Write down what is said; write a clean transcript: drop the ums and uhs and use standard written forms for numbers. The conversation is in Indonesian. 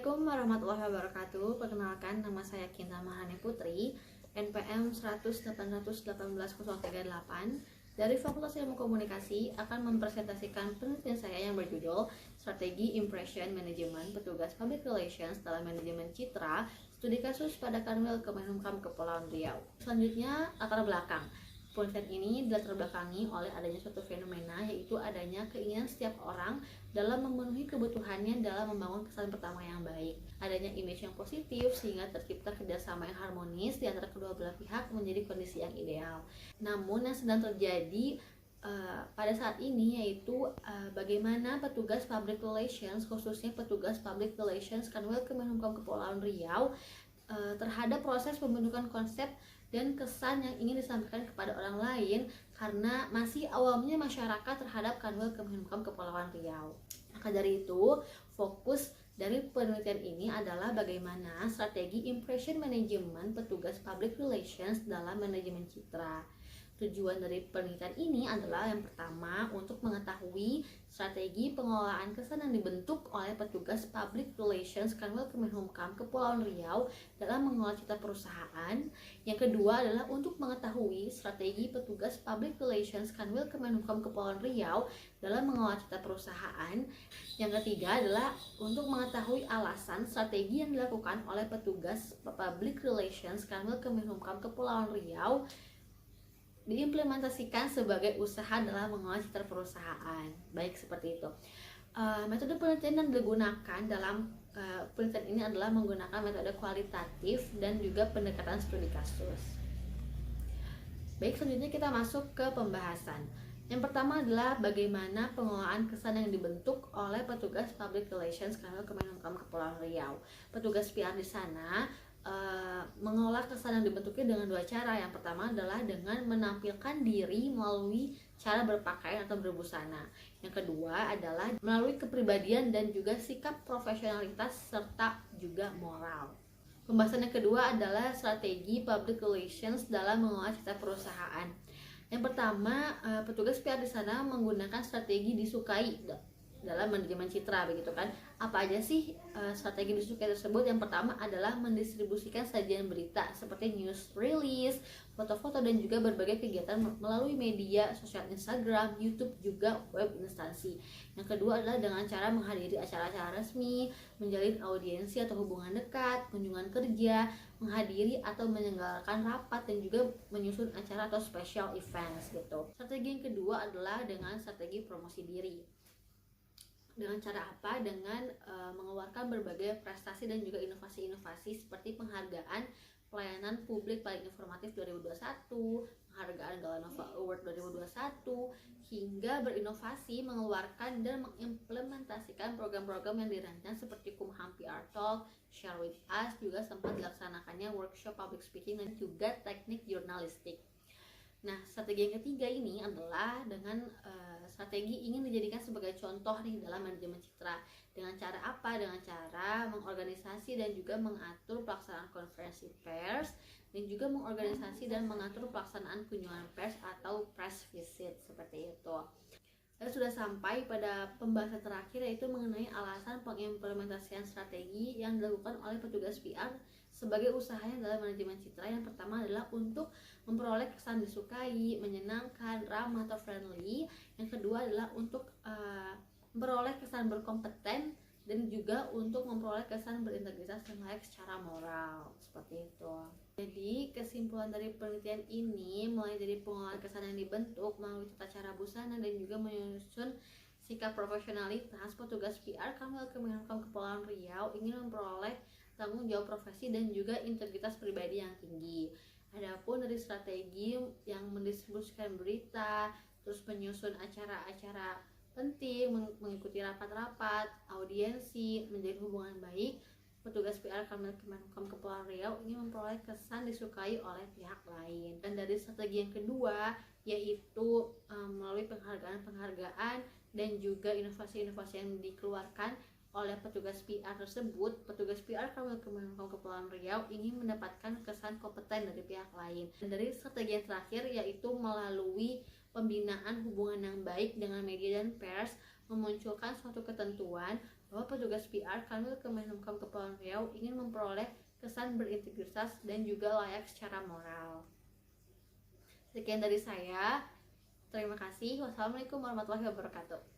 Assalamualaikum warahmatullahi wabarakatuh. Perkenalkan, nama saya Kinta Maharani Putri, NPM 100818138 dari Fakultas Ilmu Komunikasi, akan mempresentasikan penelitian saya yang berjudul Strategi Impression Management Petugas Public Relations dalam Manajemen Citra, Studi Kasus pada Kanwil Kemenkumham Kepulauan Riau. Selanjutnya, latar belakang. Penelitian ini dilatar belakangi oleh adanya suatu fenomena, yaitu adanya keinginan setiap orang dalam memenuhi kebutuhannya dalam membangun kesan pertama yang baik. Adanya image yang positif sehingga tercipta kerjasama yang harmonis di antara kedua belah pihak menjadi kondisi yang ideal. Namun yang sedang terjadi pada saat ini yaitu bagaimana petugas public relations, khususnya petugas public relations Kanwil Kemenkumham Kepulauan Riau terhadap proses pembentukan konsep dan kesan yang ingin disampaikan kepada orang lain, karena masih awamnya masyarakat terhadap Kanwil Kemenkumham Kepulauan Riau. Maka dari itu, fokus dari penelitian ini adalah bagaimana strategi impression management petugas public relations dalam manajemen citra. Tujuan dari penelitian ini adalah yang pertama, untuk mengetahui strategi pengelolaan kesan yang dibentuk oleh petugas public relations Kanwil Kemenkumham Kepulauan Riau dalam mengelola citra perusahaan. Yang kedua adalah untuk mengetahui strategi petugas public relations Kanwil Kemenkumham Kepulauan Riau dalam mengelola citra perusahaan. Yang ketiga adalah untuk mengetahui alasan strategi yang dilakukan oleh petugas public relations Kanwil Kemenkumham Kepulauan Riau diimplementasikan sebagai usaha dalam mengelola citra perusahaan. Baik, seperti itu. Metode penelitian yang digunakan dalam penelitian ini adalah menggunakan metode kualitatif dan juga pendekatan studi kasus. Baik, selanjutnya kita masuk ke pembahasan. Yang pertama adalah bagaimana pengelolaan kesan yang dibentuk oleh petugas public relations Kanwil Kemenkumham Kepulauan Riau. Petugas PR di sana mengolah kesan yang dibentuknya dengan dua cara. Yang pertama adalah dengan menampilkan diri melalui cara berpakaian atau berbusana. Yang kedua adalah melalui kepribadian dan juga sikap profesionalitas serta juga moral. Pembahasan yang kedua adalah strategi public relations dalam mengolah citra perusahaan. Yang pertama, petugas PR di sana menggunakan strategi disukai dalam manajemen citra, begitu kan? Apa aja sih strategi disukai tersebut? Yang pertama adalah mendistribusikan sajian berita seperti news release, foto-foto, dan juga berbagai kegiatan melalui media sosial Instagram, YouTube, juga web instansi. Yang kedua adalah dengan cara menghadiri acara-acara resmi, menjalin audiensi atau hubungan dekat, kunjungan kerja, menghadiri atau menyelenggarakan rapat, dan juga menyusun acara atau special events gitu. Strategi yang kedua adalah dengan strategi promosi diri. Dengan cara apa? Dengan mengeluarkan berbagai prestasi dan juga inovasi-inovasi seperti penghargaan pelayanan publik paling informatif 2021, penghargaan Galanova Award 2021, hingga berinovasi mengeluarkan dan mengimplementasikan program-program yang dirancang seperti Kumham PR Talk, Share With Us, juga sempat dilaksanakannya workshop public speaking dan juga teknik jurnalistik. Nah, strategi yang ketiga ini adalah dengan strategi ingin dijadikan sebagai contoh nih dalam manajemen citra. Dengan cara apa? Dengan cara mengorganisasi dan juga mengatur pelaksanaan konferensi pers, dan juga mengorganisasi dan mengatur pelaksanaan kunjungan pers atau press visit, seperti itu. Saya sudah sampai pada pembahasan terakhir, yaitu mengenai alasan pengimplementasian strategi yang dilakukan oleh petugas PR sebagai usahanya dalam manajemen citra. Yang pertama adalah untuk memperoleh kesan disukai, menyenangkan, ramah atau friendly. Yang kedua adalah untuk memperoleh kesan berkompeten, dan juga untuk memperoleh kesan berintegritas dan layak secara moral, seperti itu. Jadi kesimpulan dari penelitian ini, mulai dari pengelolaan kesan yang dibentuk melalui tata cara busana dan juga menyusun sikap profesionalitas, petugas PR Kanwil Kemenkumham Kepulauan Riau ingin memperoleh tanggung jawab profesi dan juga integritas pribadi yang tinggi. Adapun dari strategi yang mendistribusikan berita, terus menyusun acara-acara penting, mengikuti rapat-rapat, audiensi, menjalin hubungan baik, petugas PR Kanwil Kemenkumham Kepulauan Riau ingin memperoleh kesan disukai oleh pihak lain. Dan dari strategi yang kedua, yaitu melalui penghargaan dan juga inovasi-inovasi yang dikeluarkan oleh petugas PR tersebut, petugas PR Kanwil Kemenkumham Kepulauan Riau ingin mendapatkan kesan kompeten dari pihak lain. Dan dari strategi yang terakhir, yaitu melalui pembinaan hubungan yang baik dengan media dan pers, memunculkan suatu ketentuan bahwa petugas PR Kanwil Kemenkumham Kepulauan Riau ingin memperoleh kesan berintegritas dan juga layak secara moral. Sekian dari saya. Terima kasih. Wassalamualaikum warahmatullahi wabarakatuh.